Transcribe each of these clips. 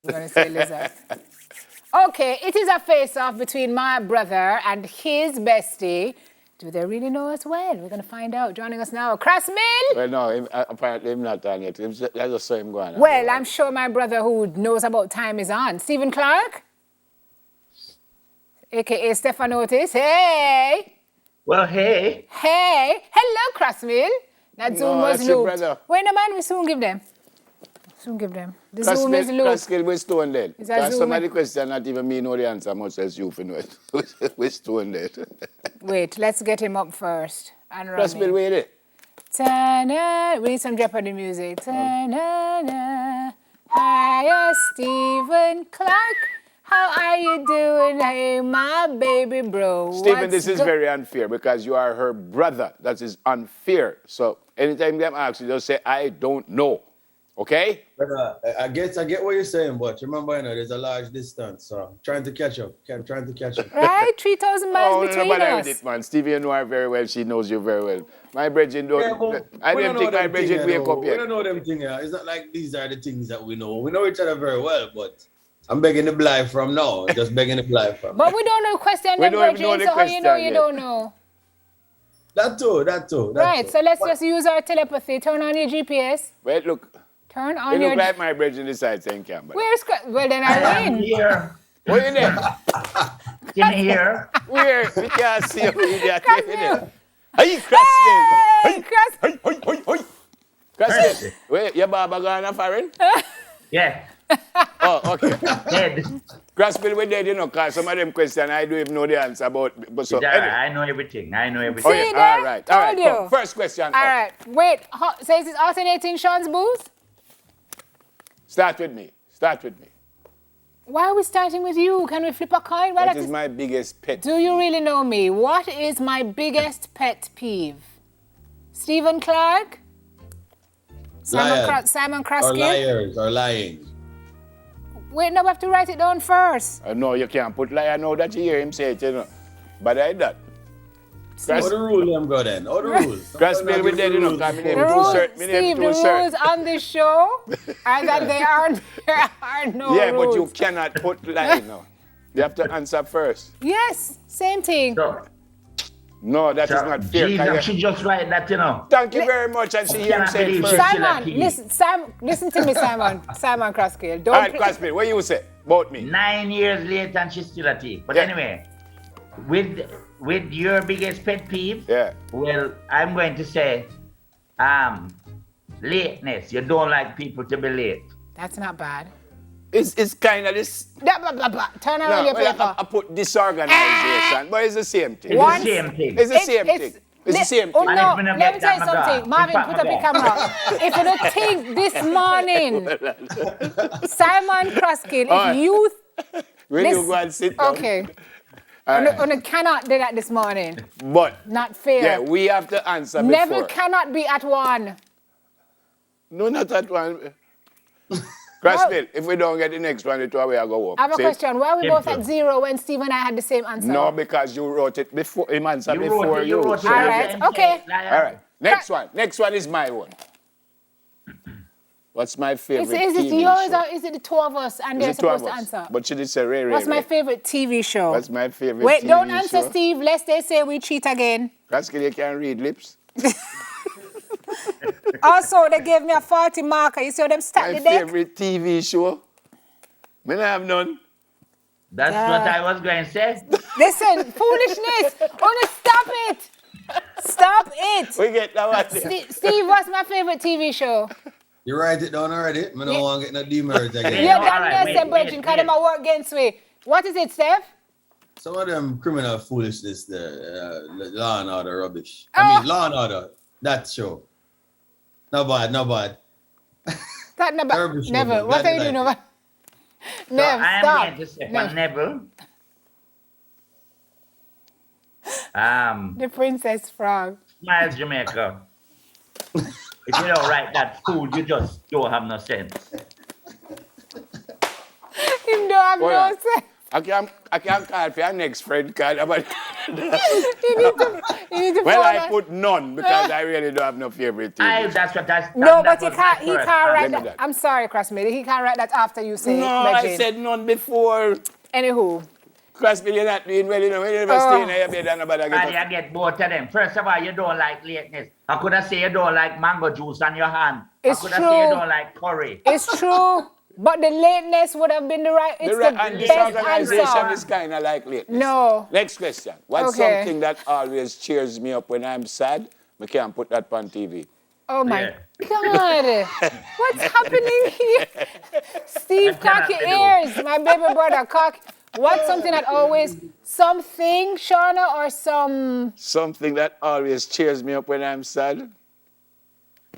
We're going to say lizard. Okay, it is a face-off between my brother and his bestie. Do they really know us well? We're going to find out. Joining us now, Crossmill. Well, no, apparently I'm not on yet. I just saw him going on. Well, I'm sure my brother who knows about time is on. Stephen Clark, a.k.a. Stefanotis. Hey! Well, hey. Hey! Hello, Crossmill. That Zoom was that's your looped. brother. Wait a man, we soon give them. The Zoom is looped. Crossmill, we're stone dead. Is that Because Zoom? some of the questions not even me know the answer much as you for know it. We're stone dead. Wait, let's get him up first. And Crossmill, wait it. Ta-na, we need some Jeopardy music. Ta-na-na. Hiya, Stephen Clark. How are you doing? Hey, my baby bro. Stephen, this is very unfair because you are her brother. That is unfair. So anytime them ask you, just say, I don't know. Okay? But, I get what you're saying, but remember, there's a large distance, so I'm trying to catch up. Right? 3,000 miles between nobody us. with it, man. Stevie, you know her very well. She knows you very well. My brethren don't. Yeah, I don't think my brethren wake up We yet. don't know them things. It's not like these are the things that we know. We know each other very well, but I'm begging the blind from now. Just begging the blind from. But we don't know question We them don't even know brethren, the so how you know question you yet. don't know. That too. Right, so let's just use our telepathy. Turn on your GPS. Wait, look. Turn You on your... look like my brethren decides in Campbell. Where's... Well, then I I'm win. here. Where you there? In here. Where? We can't see you. Idiot. Crossmill. Hey, Crossmill. Hey, Cross... Hey. Crossmill. Wait, your baba gone a foreign? Yeah. Oh, okay. Dead. Crossmill, we dead, because some of them questions I don't even know the answer about. But so, Yeah, anyway. I know everything. Oh, See yeah. there? All right. Told you. Come. First question. All right. Wait, says it's alternating Sean's booth? Start with me. Why are we starting with you? Can we flip a coin? Well, What is my biggest pet? Do you really know me? What is my biggest pet peeve? Stephen Clark? Simon Or Krosky? liars or lying. Wait, no, we have to write it down first. No, you can't put liar now that you hear him say it, But I that. How the rule them go then? How the rules? Crossmill, we dead, The rules on this show are that there are no Yeah, rules. but you cannot put lie now. You have to answer first. Yes, same thing. So, No, that is not fair. Jesus, she just write that, Thank you very much, and she hear him say it believe first. she- Simon, listen to me, Simon Krosky. All right, Crossmill, what you say about me? 9 years later and she's still a thief. But Yeah. anyway, with your biggest pet peeve, Yeah. well, I'm going to say, lateness. You don't like people to be late. That's not bad. It's kind of this. Blah, blah, blah, blah. Turn around your paper. I put disorganization, but it's the same thing. It's the same thing. It's the same thing. It's the same Oh thing. no, And if we don't let me get tell you that, my something. God, Marvin, in put up your fact, camera. If you don't think this morning, Simon Krosky, if you... When you go and sit down. Okay. All right. On cannot do that this morning. But, Not fair. yeah, we have to answer Neville before. cannot be at 1. No, not that one. Crossmill, if we don't get the next one, it's where we are go home. I have a See? question. Why are we both Simple. at 0 when Steve and I had the same answer? No, because you wrote it before, him answer You before wrote it, you. you wrote it. All right, okay. All right, next one. Next one is my one. What's my favorite Is it TV yours show? or is it the two of us and they're It's the two of supposed to us. answer? But she did say Ray. What's my favorite TV show? What's my favorite Wait, TV don't answer, show? Steve, lest they say we cheat again. Crossmill, you can read lips. Also, they gave me a 40 marker. You see how them stack My the deck? favorite TV show? Me not have none. That's what I was going to say. Listen, foolishness. Only stop it. Stop it. We get that one. Steve, what's my favorite TV show? You write it down already? I don't want to get no demerge again. Yeah, all that right, nurse and Bridget, because them a work against me. What is it, Steph? Some of them criminal foolishness there, Law and Order rubbish. Oh. I mean, Law and Order, that show. No bad. That never. Terrible show, Never. but What glad are you you doing like over? So Never. I am Stop. going to say for Nev. Neville. The Princess Frog. Smiles Jamaica. If you don't write that fool, you just don't have no sense. Him don't have Hold no on. sense. I can't call for your next friend card. But You need to well, phone I her. put none because I really don't have no favorite TV. No, but that he was my can't. He first can't write Let me that. that. I'm sorry, Crossmill. He can't write that after you say No, it. I Reggie. said none before. Anywho. Crosby, you're not doing well, you know. When you never stay in your bed and nobody And get I get both of them. First of all, you don't like lateness. I could have said you don't like mango juice on your hand. It's I could have said you true. don't like curry. It's true. But the lateness would have been the right. It's the and best disorganization answer. is kind of like lateness. No. Next question. What's Okay. something that always cheers me up when I'm sad? I can't put that on TV. Oh my Yeah. God. What's happening here? Steve, I cock cannot your do. ears. My baby brother, cock. What's something that always, something, Shauna, or some... Something that always cheers me up when I'm sad?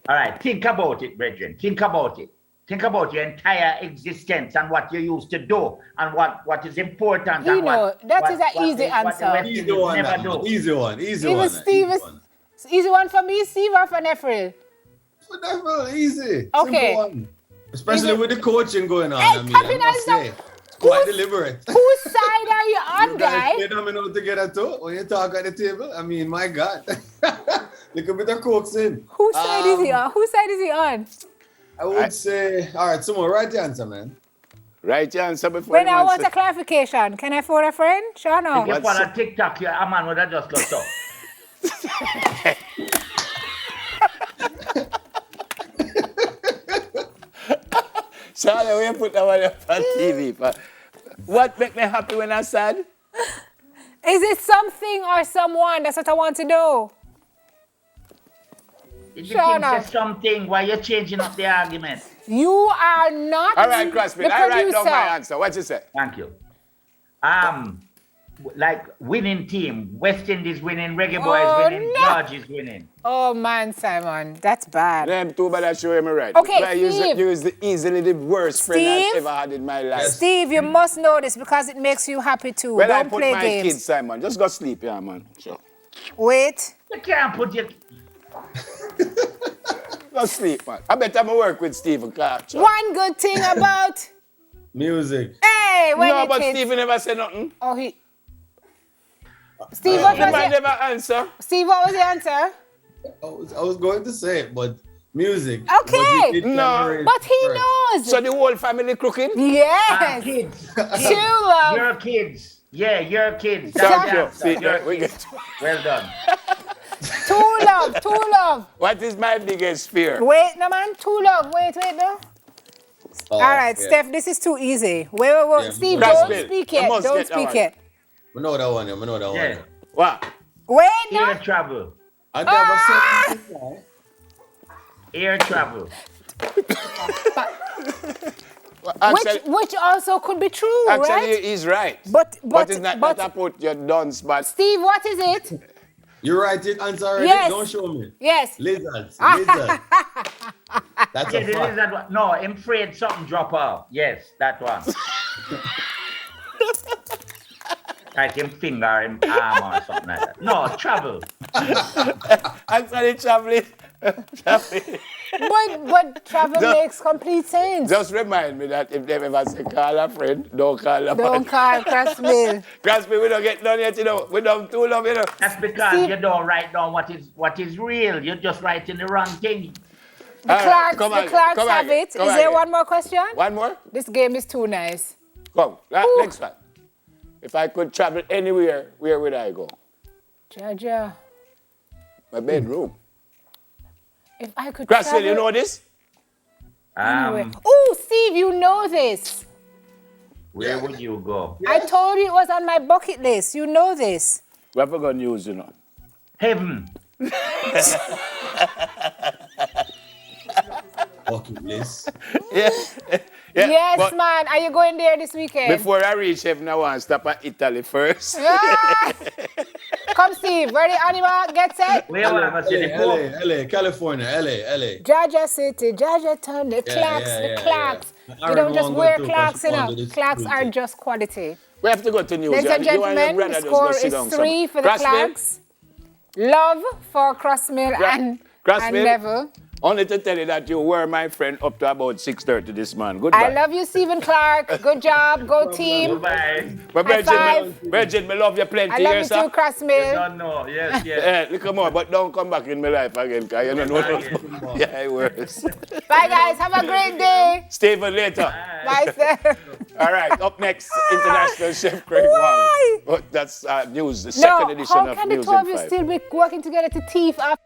All right, think about it, brethren. Think about it. Think about your entire existence and what you used to do and what is important. You and know, what, that what, is an what easy the- what the answer. West Easy Indies one, never that, do. man. Easy one. Easy Even one. Steve Easy is... one. Easy one for me, Steve, or for Nefril? Whatever, easy. Okay. Simple one. Especially Even- with the coaching going on. Hey, I mean, Papi, I must now, say, it's quite who's- deliberate. Whose side are you on, You guy? guys play domino together too when you talk at the table. I mean, my God. Little bit of coaxing. Whose side is he on? Whose side is he on? I would say, all right, someone write the answer, man. Right answer before When the I man want say- a clarification, can I phone a friend? Shauna? If you What's follow up? TikTok, a man would have just looked up. Charlie, when you put that one up on TV, what make me happy when I'm sad? Is it something or someone? That's what I want to know. If Shut you think up. say something, why you changing up the argument? You are not All right, Crosby, the I write down my producer. answer. What you say? Thank you. Like winning team. West Indies winning, Reggae Boys Oh, winning, no. George is winning. Oh man, Simon, that's bad. Them two, but I show him right. Okay, But I Steve. use easily the worst friend Steve? I've ever had in my life. Steve, you must know this because it makes you happy too. Well, I Don't put play my games. kids, Simon. Just go sleep, yeah, man. Sure. Wait. You can't put your... Go sleep, man. I bet I'm going to work with Stephen Clark. Sure. One good thing about Music. hey, when No, it but hits- Stephen never said nothing. Oh, he. Steve, what He was might it? never answer. Steve, what was the answer? I was going to say it, but music. Okay. But you did No. elaborate But he first. knows. So the whole family crooked? Yes. Kids. True love. Your kids. Yeah, your kids. Thank the you. answer. See, Your we kids. get Well done. True love. True love. What is my biggest fear? Wait, no man. True love. Wait, no. Oh, All right, yeah. Steph, this is too easy. Wait. Yeah, Steve, that's don't big. speak I yet. must Don't get that speak one. yet. I know that one. I know that Yeah. one. What? Wait, Air no. travel. I never said anything. Air travel. Well, actually, Which also could be true, actually right? he's right. But it's not but that I put your duns, but Steve, what is it? You write it, answer already? Yes. Don't show me. Yes. Lizards. Lizards. That's Yeah, a the fact. lizard one. No, I'm afraid something drop off. Yes, that one. Like him finger, him arm or something like that. No, travel. actually traveling. But travel makes complete sense. Just remind me that if they ever say call a friend, don't call a Don't friend. call Crossmill. Crosby, we don't get done yet, you know. We don't too long, you know. That's because See- you don't write down what is real. You're just writing the wrong thing. The All right, Clarks, come the on, Clarks come have on, it. Is come on there again. one more question? One more? This game is too nice. Come. Ooh. Next one. If I could travel anywhere, where would I go? Jaja, My bedroom. if I could Crosby, travel you know this? anywhere. Oh, Steve, you know this. Where would you go? I told you it was on my bucket list. You know this. We have got news, you know. Heaven. Bucket list. Yeah. Yeah, Yes, but man. Are you going there this weekend? before I reach heaven, I want to stop at Italy first. Ah! Come, Steve. Ready, animal? Get set. Where would I see the Pope? LA, California, LA. Jaja City, Jaja Town, the Clarks, yeah, the yeah, Clarks. yeah. You don't just Everyone wear go to Clarks, you know. California, Clarks this are beauty. just quality. We have to go to news. Ladies and You and your gentlemen, brother the just go score sit is down 3 somewhere. for the Crosby, Clarks. Love for Crossmill and Crossmill. Neville. Only to tell you that you were my friend up to about 6:30 this morning. Goodbye. I love you, Stephen Clark. Good job. Go team. Bye. But High five. Virgin, me love you plenty I love here, you sir. too, Crossmill. No, no, yes, yes. Yeah, look more, but don't come back in my life again, because you don't know. Again. Yeah, it works. Bye, guys. Have a great day. Stephen later. Bye, sir. All right, up next, International Chef Craig Why? Wong. But that's news, the second edition how of can the News two of in you 5. still be working together to thief after